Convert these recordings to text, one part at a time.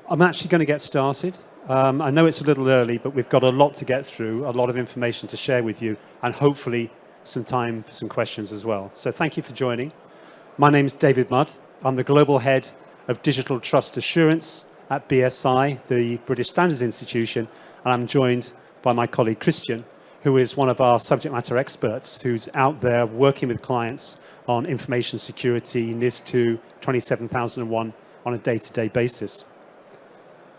I'm actually going to get started. I know it's a little early, but we've got a lot to get through, a lot of information to share with you, and hopefully some time for some questions as well. So thank you for joining. My name's David Mudd. I'm the Global Head of Digital Trust Assurance at BSI, the British Standards Institution, and I'm joined by my colleague Christian, who is one of our subject matter experts who's out there working with clients on information security, NIS2, 27001 on a day-to-day basis.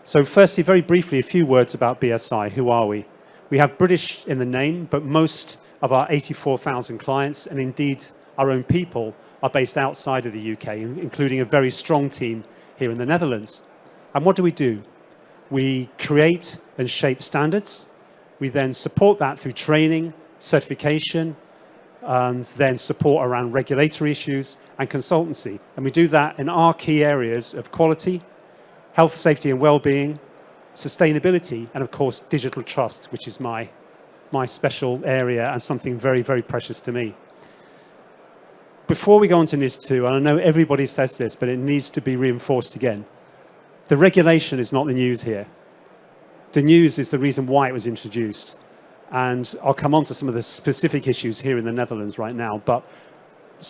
So firstly, very briefly, a few words about BSI. Who are we? We have British in the name, but most of our 84,000 clients, and indeed our own people, are based outside of the UK, including a very strong team here in the Netherlands. And what do? We create and shape standards. We then support that through training, certification, and then support around regulatory issues and consultancy. And we do that in our key areas of quality, health, safety and well-being, sustainability, and of course, digital trust, which is my special area and something very, very precious to me. Before we go on to NIS2, and I know everybody says this, but it needs to be reinforced again. The regulation is not the news here. The news is the reason why it was introduced. And I'll come on to some of the specific issues here in the Netherlands right now. But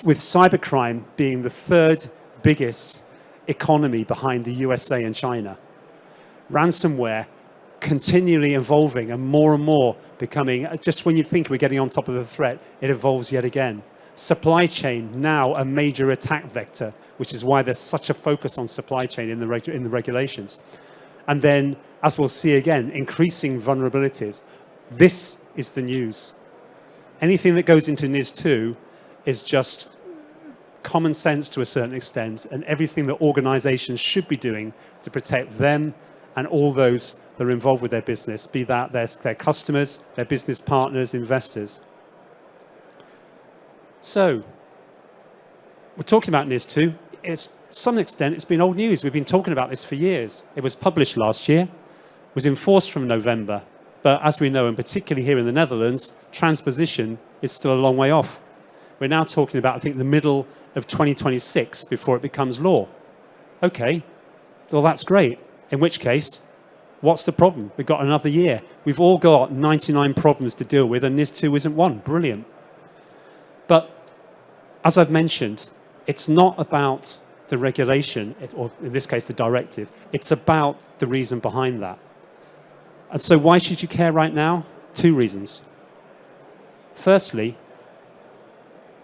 with cybercrime being the third biggest economy behind the USA and China, ransomware continually evolving and more becoming, just when you think we're getting on top of the threat, it evolves yet again. Supply chain, now a major attack vector, which is why there's such a focus on supply chain in the regulations. And then, as we'll see again, increasing vulnerabilities. This is the news. Anything that goes into NIS2 is just common sense to a certain extent, and everything that organizations should be doing to protect them and all those that are involved with their business, be that their customers, their business partners, investors. So, we're talking about NIS2. To some extent, it's been old news. We've been talking about this for years. It was published last year, was enforced from November. But as we know, and particularly here in the Netherlands, transposition is still a long way off. We're now talking about, I think, the middle of 2026 before it becomes law. Okay, well, that's great. In which case, what's the problem? We've got another year. We've all got 99 problems to deal with, and NIS2 isn't one. Brilliant. But as I've mentioned, it's not about the regulation, or in this case, the directive. It's about the reason behind that. And so why should you care right now? Two reasons. Firstly,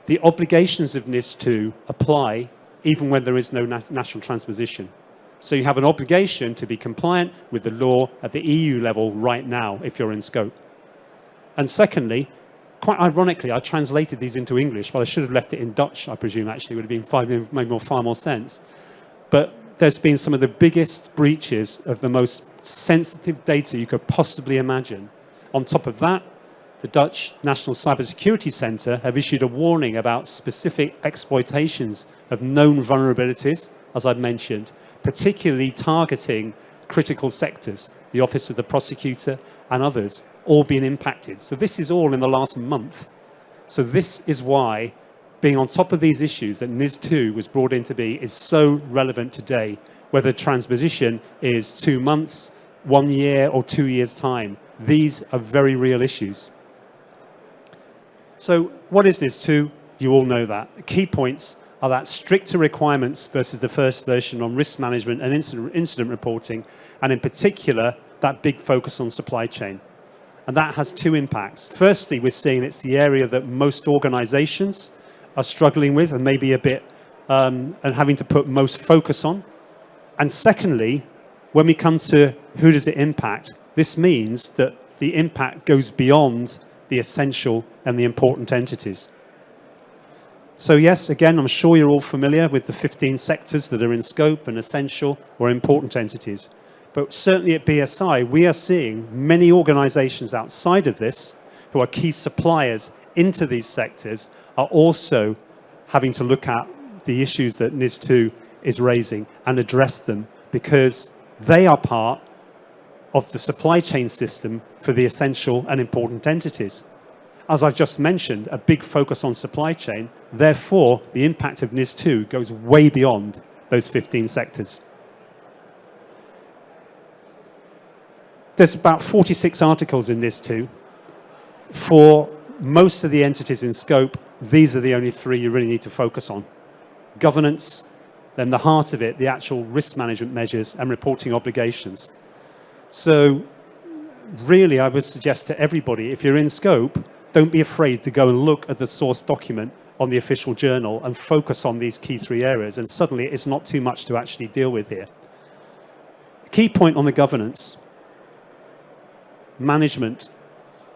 the obligations of NIS2 apply even when there is no national transposition. So you have an obligation to be compliant with the law at the EU level right now if you're in scope. And secondly, quite ironically, I translated these into English, but I should have left it in Dutch, I presume, actually. It would have been made far more sense. But there's been some of the biggest breaches of the most sensitive data you could possibly imagine. On top of that, the Dutch National Cybersecurity Centre have issued a warning about specific exploitations of known vulnerabilities, as I've mentioned, particularly targeting critical sectors, the Office of the Prosecutor and others, all being impacted. So this is all in the last month. So this is why being on top of these issues that NIS2 was brought in to be is so relevant today, whether transposition is 2 months, 1 year, or 2 years' time. These are very real issues. So what is NIS2? You all know that. The key points are that stricter requirements versus the first version on risk management and incident reporting, and in particular, that big focus on supply chain. And that has two impacts. Firstly, we're seeing it's the area that most organizations are struggling with and maybe a bit, and having to put most focus on. And secondly, when we come to who does it impact, this means that the impact goes beyond the essential and the important entities. So yes, again, I'm sure you're all familiar with the 15 sectors that are in scope and essential or important entities. But certainly at BSI, we are seeing many organizations outside of this who are key suppliers into these sectors are also having to look at the issues that NIS2 is raising and address them because they are part of the supply chain system for the essential and important entities. As I've just mentioned, a big focus on supply chain. Therefore, the impact of NIS2 goes way beyond those 15 sectors. There's about 46 articles in NIS 2. For most of the entities in scope, these are the only three you really need to focus on. Governance, then the heart of it, the actual risk management measures and reporting obligations. So really, I would suggest to everybody, if you're in scope, don't be afraid to go and look at the source document on the official journal and focus on these key three areas. And suddenly, it's not too much to actually deal with here. Key point on the governance: management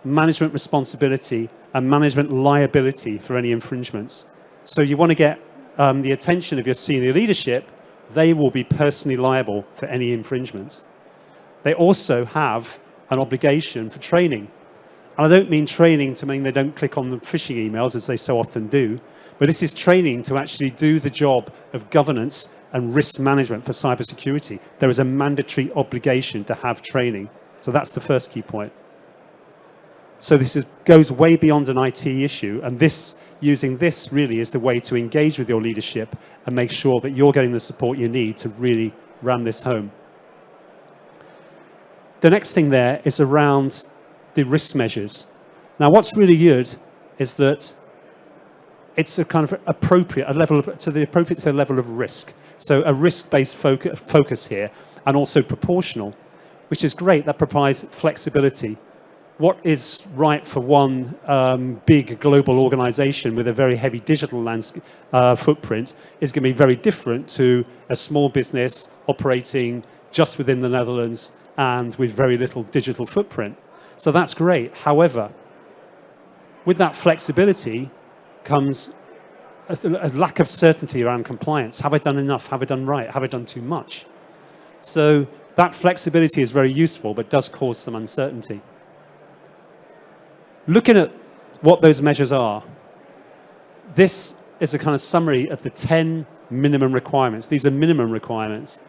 responsibility, and management liability for any infringements. So you want to get the attention of your senior leadership. They will be personally liable for any infringements. They also have an obligation for training. And I don't mean training to mean they don't click on the phishing emails, as they so often do, but this is training to actually do the job of governance and risk management for cybersecurity. There is a mandatory obligation to have training. So that's the first key point. So this goes way beyond an IT issue, and using this really is the way to engage with your leadership and make sure that you're getting the support you need to really ram this home. The next thing there is around the risk measures. Now, what's really good is that it's a kind of appropriate, to the level of risk. So a risk-based focus here, and also proportional, which is great. That provides flexibility. What is right for one big global organization with a very heavy digital footprint is going to be very different to a small business operating just within the Netherlands and with very little digital footprint. So that's great. However, with that flexibility comes a lack of certainty around compliance. Have I done enough? Have I done right? Have I done too much? So that flexibility is very useful, but does cause some uncertainty. Looking at what those measures are, this is a kind of summary of the 10 minimum requirements. These are minimum requirements,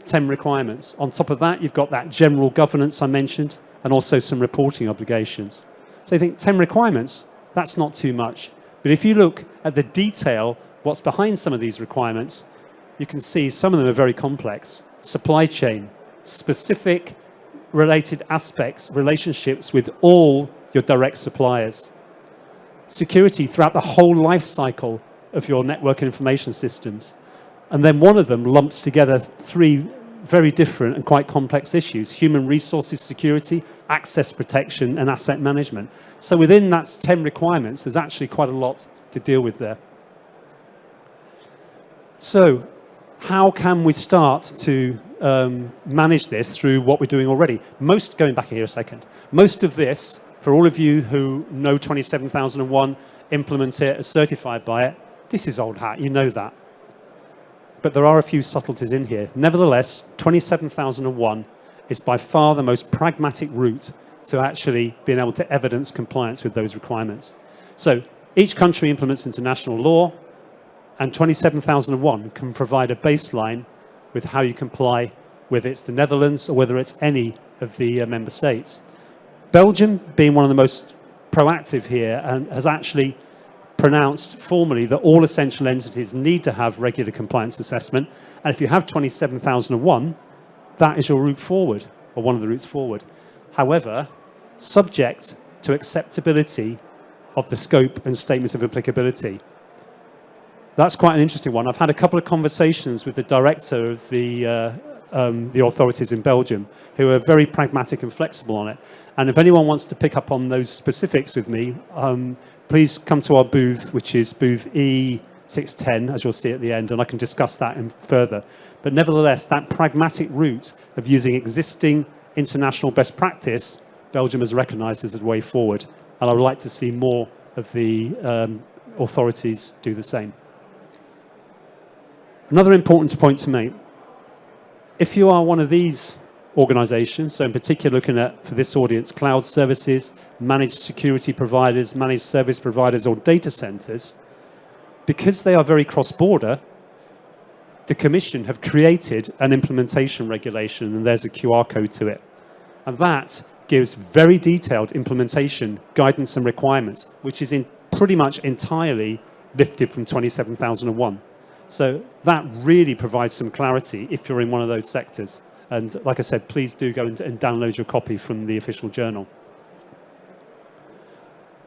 10 requirements. On top of that, you've got that general governance I mentioned, and also some reporting obligations. So you think 10 requirements, that's not too much. But if you look at the detail, what's behind some of these requirements, you can see some of them are very complex. Supply chain, specific related aspects, relationships with all your direct suppliers. Security throughout the whole life cycle of your network and information systems. And then one of them lumps together three very different and quite complex issues: human resources security, access protection, and asset management. So within that 10 requirements, there's actually quite a lot to deal with there. So how can we start to manage this through what we're doing already? Going back here a second, most of this, for all of you who know 27001, implement it, are certified by it, this is old hat, you know that. But there are a few subtleties in here. Nevertheless, 27001 is by far the most pragmatic route to actually being able to evidence compliance with those requirements. So each country implements international law, and 27001 can provide a baseline with how you comply, whether it's the Netherlands or whether it's any of the member states. Belgium, being one of the most proactive here, and has actually pronounced formally that all essential entities need to have regular compliance assessment. And if you have 27001, that is your route forward, or one of the routes forward. However, subject to acceptability of the scope and statement of applicability. That's quite an interesting one. I've had a couple of conversations with the director of the authorities in Belgium, who are very pragmatic and flexible on it. And if anyone wants to pick up on those specifics with me, please come to our booth, which is booth E610, as you'll see at the end, and I can discuss that further. But nevertheless, that pragmatic route of using existing international best practice, Belgium has recognized as a way forward. And I would like to see more of the authorities do the same. Another important point to make: if you are one of these organizations, so in particular looking at, for this audience, cloud services, managed security providers, managed service providers, or data centers, because they are very cross-border, the Commission have created an implementation regulation, and there's a QR code to it. And that gives very detailed implementation guidance and requirements, which is pretty much entirely lifted from 27001. So that really provides some clarity if you're in one of those sectors. And like I said, please do go and download your copy from the official journal.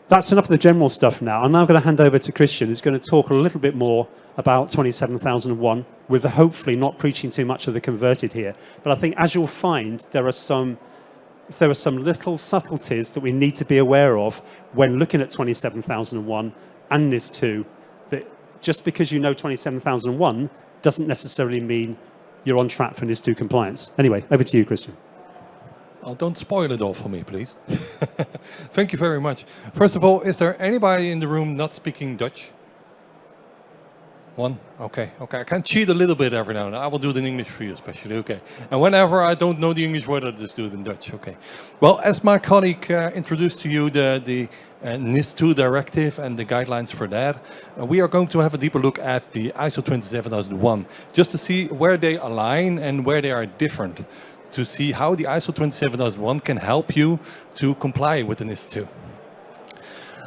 That's enough of the general stuff now. I'm now going to hand over to Christian, who's going to talk a little bit more about 27001, with hopefully not preaching too much of the converted here. But I think, as you'll find, there are some little subtleties that we need to be aware of when looking at 27001 and NIS 2, that just because you know 27001 doesn't necessarily mean you're on track for NIS 2 compliance. Anyway, over to you, Christian. Oh, don't spoil it all for me, please. Thank you very much. First of all, is there anybody in the room not speaking Dutch? One? Okay. I can cheat a little bit every now and then. I will do it in English for you especially, okay. And whenever I don't know the English word, I just do it in Dutch, okay. Well, as my colleague introduced to you the NIS 2 directive and the guidelines for that, we are going to have a deeper look at the ISO 27001, just to see where they align and where they are different, to see how the ISO 27001 can help you to comply with the NIS 2.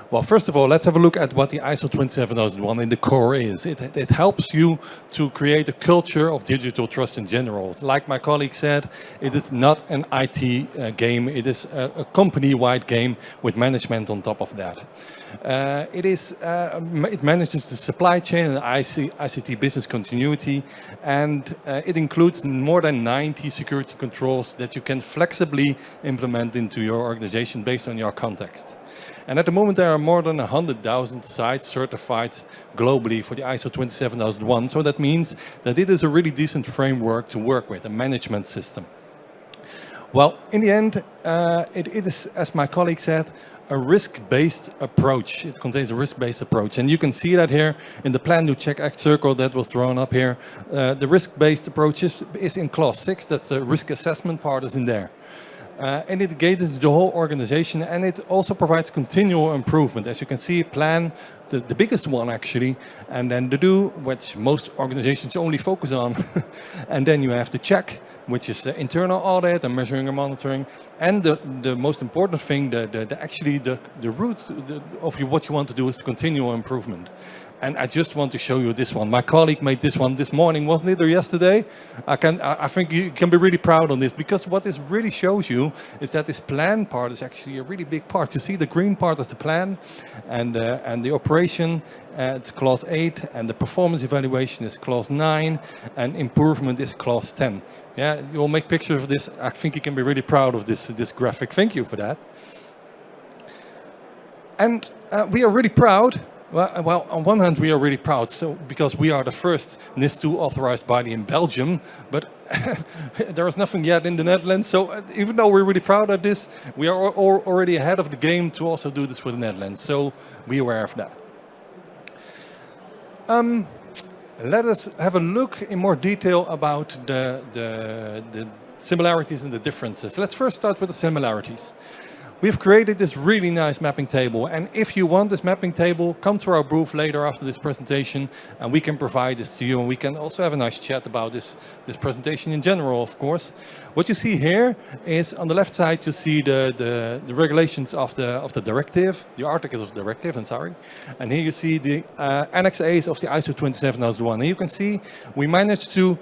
Well, first of all, let's have a look at what the ISO 27001 in the core is. It helps you to create a culture of digital trust in general. Like my colleague said, it is not an IT game. It is a company-wide game with management on top of that. It manages the supply chain and ICT business continuity, and it includes more than 90 security controls that you can flexibly implement into your organization based on your context. And at the moment, there are more than 100,000 sites certified globally for the ISO 27001. So that means that it is a really decent framework to work with, a management system. Well, in the end, it is, as my colleague said, a risk-based approach. It contains a risk-based approach. And you can see that here in the Plan, Do, Check, Act circle that was drawn up here. The risk-based approach is in clause 6. That's the risk assessment part is in there. And it gates the whole organization, and it also provides continual improvement. As you can see, Plan, the biggest one actually, and then the Do, which most organizations only focus on. And then you have the Check, which is internal audit and measuring and monitoring. And the most important thing, the root of what you want to do is continual improvement. And I just want to show you this one. My colleague made this one this morning, wasn't it, or yesterday? I think you can be really proud on this, because what this really shows you is that this plan part is actually a really big part. You see the green part is the plan, and the operation, it's clause 8, and the performance evaluation is clause 9, and improvement is clause 10. Yeah, you will make pictures of this. I think you can be really proud of this graphic. Thank you for that. And we are really proud. Well, on one hand, we are really proud, because we are the first NIS 2 authorized body in Belgium, but there is nothing yet in the Netherlands. So even though we're really proud of this, we are already ahead of the game to also do this for the Netherlands. So be aware of that. Let us have a look in more detail about the similarities and the differences. Let's first start with the similarities. We've created this really nice mapping table, and if you want this mapping table, come to our booth later after this presentation, and we can provide this to you, and we can also have a nice chat about this presentation in general, of course. What you see here is, on the left side, you see the regulations of the directive, the articles of the directive, I'm sorry. And here you see the Annex A's of the ISO 27001. And you can see we managed to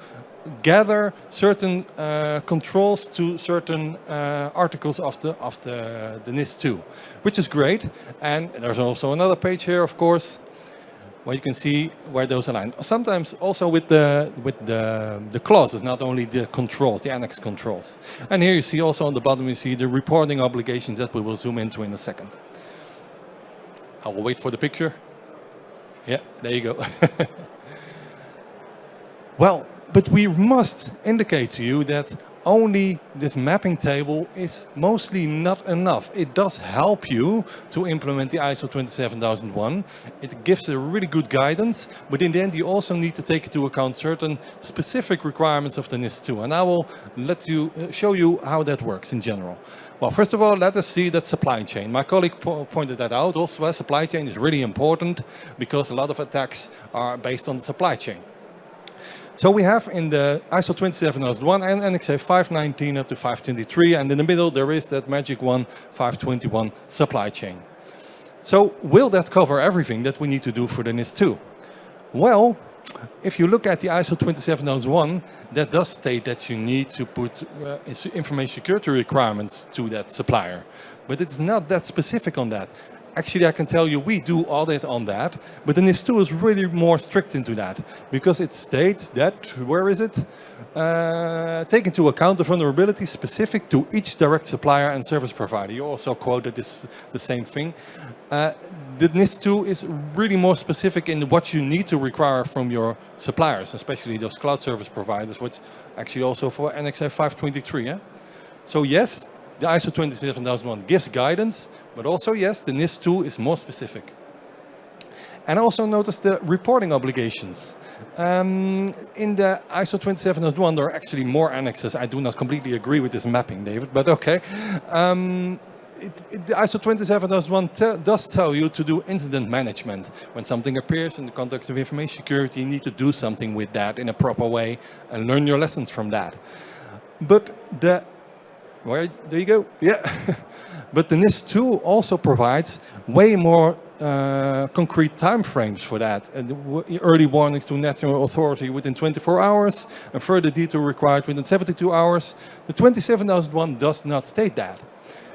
gather certain controls to certain articles of the NIS 2, which is great. And there's also another page here, of course, where you can see where those align. Sometimes also with the clauses, not only the controls, the annex controls. And here you see also on the bottom, you see the reporting obligations that we will zoom into in a second. I will wait for the picture. Yeah, there you go. Well, but we must indicate to you that only this mapping table is mostly not enough. It does help you to implement the ISO 27001. It gives a really good guidance, but in the end you also need to take into account certain specific requirements of the NIS 2. And I will show you how that works in general. Well, first of all, let us see that supply chain. My colleague pointed that out also. Supply chain is really important because a lot of attacks are based on the supply chain. So we have in the ISO 27001 and Annex A 519 up to 523, and in the middle there is that magic one, 521 supply chain. So will that cover everything that we need to do for the NIS 2? Well, If you look at the ISO 27001, that does state that you need to put information security requirements to that supplier. But it's not that specific on that. Actually, I can tell you we do audit on that, but the NIS2 is really more strict into that because it states that, where is it? Take into account the vulnerability specific to each direct supplier and service provider. You also quoted the same thing. The NIS2 is really more specific in what you need to require from your suppliers, especially those cloud service providers, which actually also for NXF 523. Yeah? So yes, the ISO 27001 gives guidance, but also yes, the NIS2 is more specific. And also notice the reporting obligations. In the ISO 27001, there are actually more annexes. I do not completely agree with this mapping, David, but okay. The ISO 27001 does tell you to do incident management. When something appears in the context of information security, you need to do something with that in a proper way and learn your lessons from that. But there you go, yeah. But the NIS2 also provides way more concrete time frames for that. Early warnings to national authority within 24 hours, and further detail required within 72 hours. The 27001 does not state that.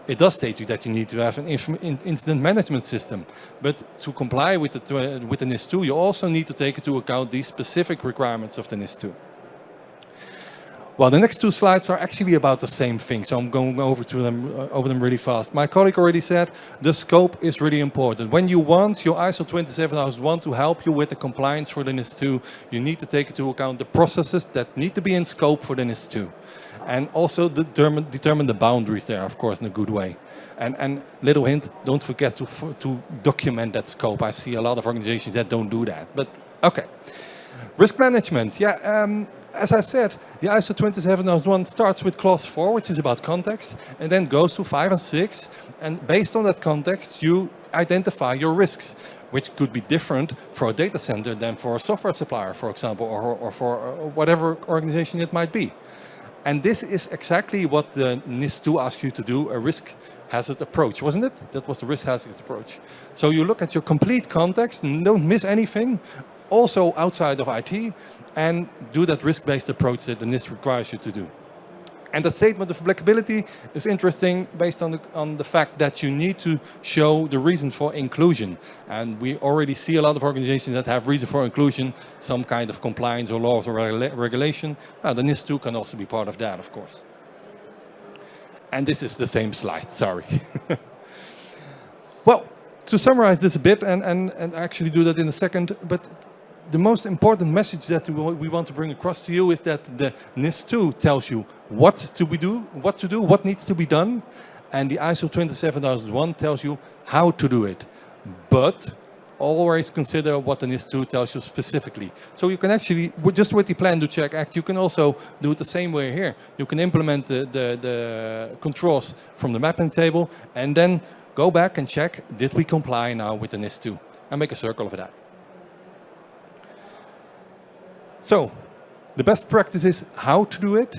It does state that you need to have an incident management system, but to comply with the NIS2, you also need to take into account these specific requirements of the NIS2. Well, the next two slides are actually about the same thing, so I'm going over them really fast. My colleague already said the scope is really important. When you want your ISO 27001 to help you with the compliance for the NIS2, you need to take into account the processes that need to be in scope for the NIS2. And also determine the boundaries there, of course, in a good way. And little hint, don't forget to document that scope. I see a lot of organizations that don't do that, but okay. Risk management, yeah. As I said, the ISO 27001 starts with clause 4, which is about context, and then goes to 5 and 6. And based on that context, you identify your risks, which could be different for a data center than for a software supplier, for example, or for whatever organization it might be. And this is exactly what the NIS2 asks you to do, a risk hazard approach, wasn't it? That was the risk hazard approach. So you look at your complete context and don't miss anything, also outside of IT, and do that risk-based approach that the NIS requires you to do. And that statement of applicability is interesting based on the fact that you need to show the reason for inclusion. And we already see a lot of organizations that have reason for inclusion, some kind of compliance or laws or regulation. The NIS2 can also be part of that, of course. And this is the same slide, sorry. Well, to summarize this a bit, and actually do that in a second, but the most important message that we want to bring across to you is that the NIS2 tells you what to do, what needs to be done, and the ISO 27001 tells you how to do it. But always consider what the NIS2 tells you specifically. So you can actually, just with the Plan, Do, Check, Act, you can also do it the same way here. You can implement the controls from the mapping table, and then go back and check, did we comply now with the NIS2? And make a circle of that. So, the best practice is how to do it.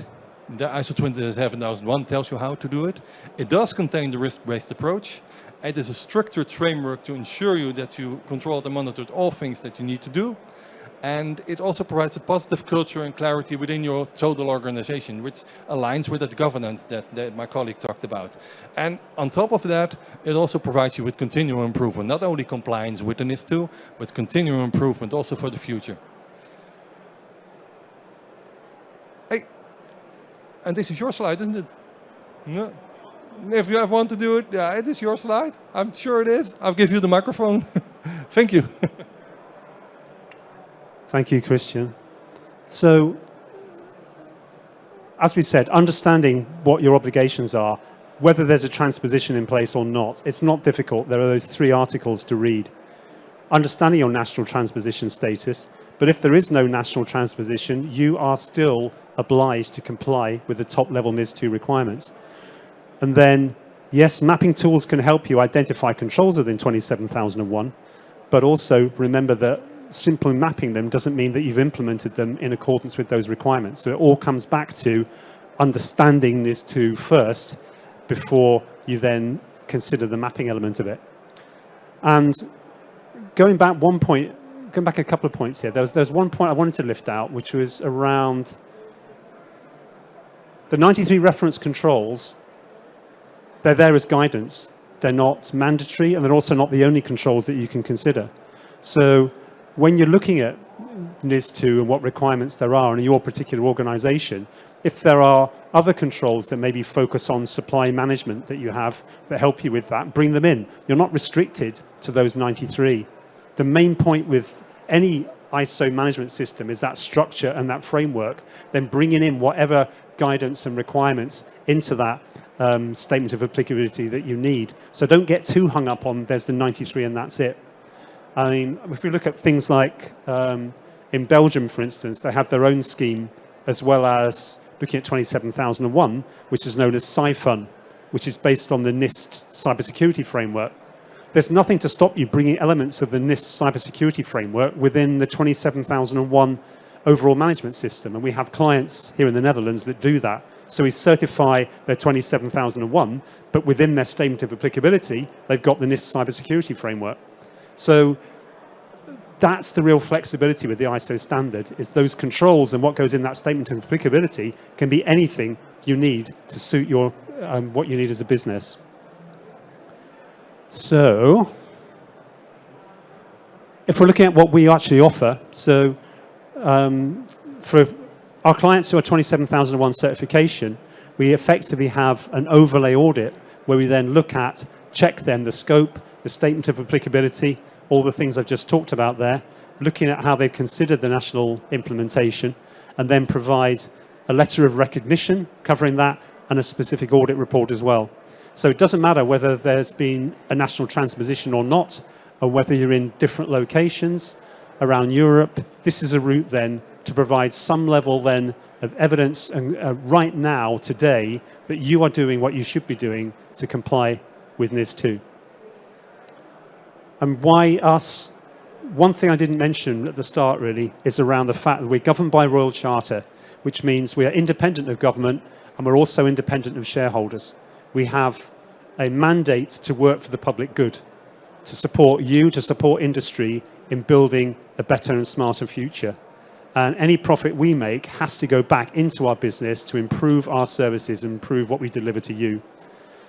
The ISO 27001 tells you how to do it. It does contain the risk-based approach. It is a structured framework to ensure you that you controlled and monitored all things that you need to do. And it also provides a positive culture and clarity within your total organization, which aligns with that governance that my colleague talked about. And on top of that, it also provides you with continual improvement, not only compliance with the NIS2, but continual improvement also for the future. Hey, and this is your slide, isn't it? No. If you want to do it, yeah, it is your slide. I'm sure it is. I'll give you the microphone. Thank you. Thank you, Christian. So, as we said, understanding what your obligations are, whether there's a transposition in place or not, it's not difficult. There are those 3 articles to read. Understanding your national transposition status, but if there is no national transposition, you are still obliged to comply with the top-level NIS2 requirements. And then, yes, mapping tools can help you identify controls within 27001, but also remember that simply mapping them doesn't mean that you've implemented them in accordance with those requirements. So it all comes back to understanding NIS2 first before you then consider the mapping element of it. And going back one point going back a couple of points here. There's one point I wanted to lift out, which was around the 93 reference controls. They're there as guidance. They're not mandatory, and they're also not the only controls that you can consider. So when you're looking at NIS2 and what requirements there are in your particular organization, if there are other controls that maybe focus on supply management that you have that help you with that, bring them in. You're not restricted to those 93. The main point with any ISO management system is that structure and that framework, then bringing in whatever guidance and requirements into that statement of applicability that you need. So don't get too hung up on there's the 93 and that's it. I mean, if we look at things like in Belgium, for instance, they have their own scheme, as well as looking at 27001, which is known as CyFun, which is based on the NIST cybersecurity framework. There's nothing to stop you bringing elements of the NIST cybersecurity framework within the 27001 overall management system. And we have clients here in the Netherlands that do that. So we certify their 27001, but within their statement of applicability, they've got the NIST cybersecurity framework. So that's the real flexibility with the ISO standard, is those controls and what goes in that statement of applicability can be anything you need to suit your what you need as a business. So if we're looking at what we actually offer, so for our clients who are 27001 certification, we effectively have an overlay audit where we then look at, check then the scope, the statement of applicability, all the things I've just talked about there, looking at how they've considered the national implementation, and then provide a letter of recognition covering that and a specific audit report as well. So it doesn't matter whether there's been a national transposition or not, or whether you're in different locations around Europe. This is a route then to provide some level then of evidence and right now, today, that you are doing what you should be doing to comply with NIS2. And why us? One thing I didn't mention at the start really is around the fact that we're governed by Royal Charter, which means we are independent of government and we're also independent of shareholders. We have a mandate to work for the public good, to support you, to support industry in building a better and smarter future. And any profit we make has to go back into our business to improve our services and improve what we deliver to you.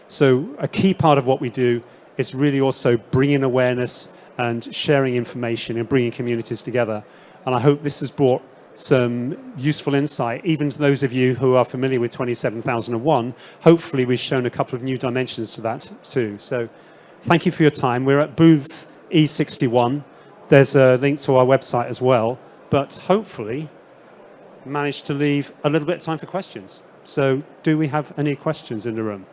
So a key part of what we do is really also bringing awareness and sharing information and bringing communities together. And I hope this has brought some useful insight, even to those of you who are familiar with 27001. Hopefully we've shown a couple of new dimensions to that too. So thank you for your time. We're at booth E61. There's a link to our website as well, but hopefully managed to leave a little bit of time for questions. So do we have any questions in the room?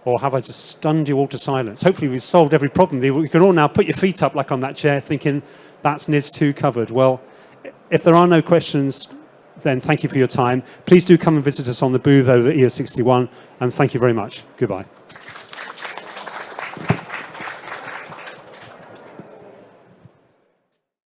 Or have I just stunned you all to silence? Hopefully we've solved every problem. You can all now put your feet up like on that chair thinking that's NIS2 covered. Well, if there are no questions, then thank you for your time. Please do come and visit us on the booth over at EO61, and thank you very much. Goodbye.